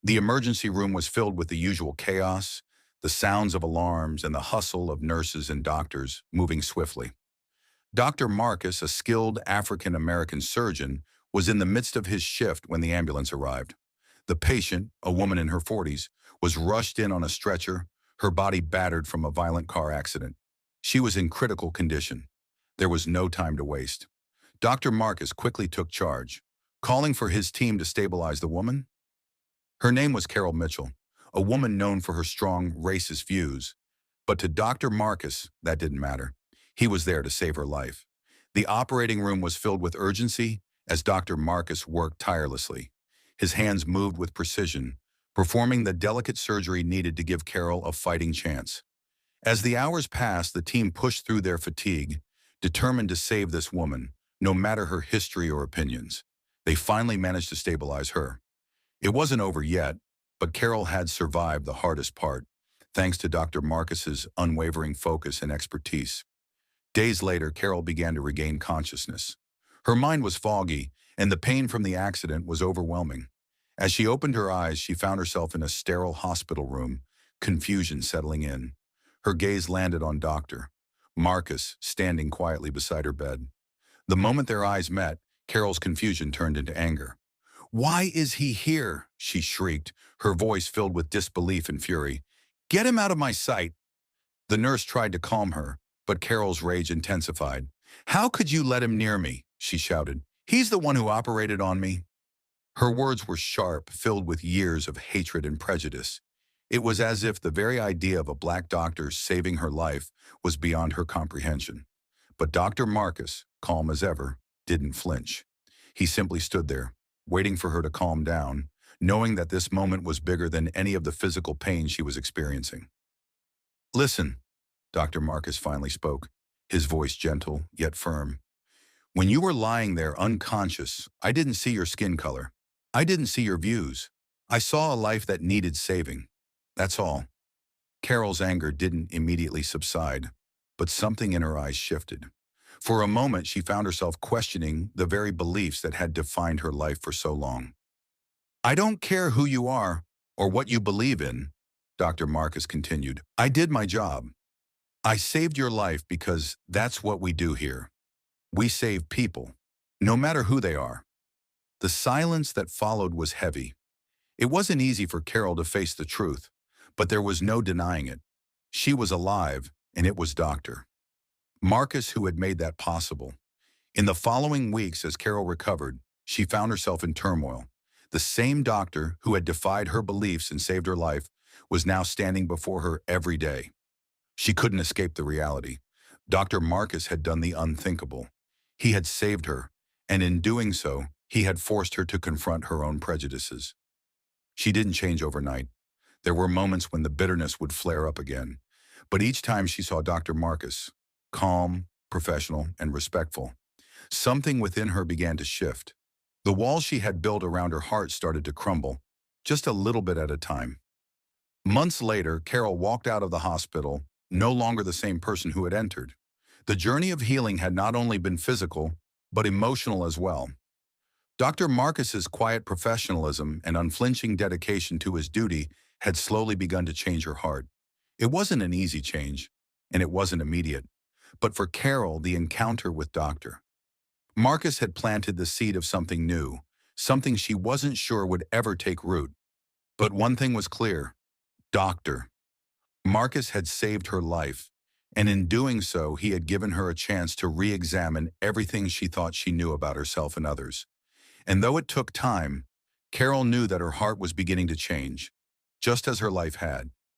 The emergency room was filled with the usual chaos, the sounds of alarms, and the hustle of nurses and doctors moving swiftly. Dr. Marcus, a skilled African-American surgeon, was in the midst of his shift when the ambulance arrived. The patient, a woman in her 40s, was rushed in on a stretcher, her body battered from a violent car accident. She was in critical condition. There was no time to waste. Dr. Marcus quickly took charge, calling for his team to stabilize the woman. Her name was Carol Mitchell, a woman known for her strong racist views. But to Dr. Marcus, that didn't matter. He was there to save her life. The operating room was filled with urgency as Dr. Marcus worked tirelessly. His hands moved with precision, performing the delicate surgery needed to give Carol a fighting chance. As the hours passed, the team pushed through their fatigue, determined to save this woman, no matter her history or opinions. They finally managed to stabilize her. It wasn't over yet, but Carol had survived the hardest part, thanks to Dr. Marcus's unwavering focus and expertise. Days later, Carol began to regain consciousness. Her mind was foggy, and the pain from the accident was overwhelming. As she opened her eyes, she found herself in a sterile hospital room, confusion settling in. Her gaze landed on Dr. Marcus, standing quietly beside her bed. The moment their eyes met, Carol's confusion turned into anger. "Why is he here?" she shrieked, her voice filled with disbelief and fury. "Get him out of my sight!" The nurse tried to calm her, but Carol's rage intensified. "How could you let him near me?" she shouted. "He's the one who operated on me." Her words were sharp, filled with years of hatred and prejudice. It was as if the very idea of a black doctor saving her life was beyond her comprehension. But Dr. Marcus, calm as ever, didn't flinch. He simply stood there, waiting for her to calm down, knowing that this moment was bigger than any of the physical pain she was experiencing. "Listen," Dr. Marcus finally spoke, his voice gentle yet firm. "When you were lying there unconscious, I didn't see your skin color. I didn't see your views. I saw a life that needed saving. That's all." Carol's anger didn't immediately subside, but something in her eyes shifted. For a moment, she found herself questioning the very beliefs that had defined her life for so long. "I don't care who you are or what you believe in," Dr. Marcus continued. "I did my job. I saved your life because that's what we do here. We save people, no matter who they are." The silence that followed was heavy. It wasn't easy for Carol to face the truth, but there was no denying it. She was alive, and it was Dr. Marcus who had made that possible. In the following weeks, as Carol recovered, she found herself in turmoil. The same doctor who had defied her beliefs and saved her life was now standing before her every day. She couldn't escape the reality. Dr. Marcus had done the unthinkable. He had saved her, and in doing so, he had forced her to confront her own prejudices. She didn't change overnight. There were moments when the bitterness would flare up again. But each time she saw Dr. Marcus, calm, professional, and respectful, something within her began to shift. The walls she had built around her heart started to crumble, just a little bit at a time. Months later, Carol walked out of the hospital, no longer the same person who had entered. The journey of healing had not only been physical, but emotional as well. Dr. Marcus's quiet professionalism and unflinching dedication to his duty had slowly begun to change her heart. It wasn't an easy change, and it wasn't immediate. But for Carol, the encounter with Dr. Marcus had planted the seed of something new, something she wasn't sure would ever take root. But one thing was clear: Dr. Marcus had saved her life, and in doing so, he had given her a chance to re-examine everything she thought she knew about herself and others. And though it took time, Carol knew that her heart was beginning to change, just as her life had.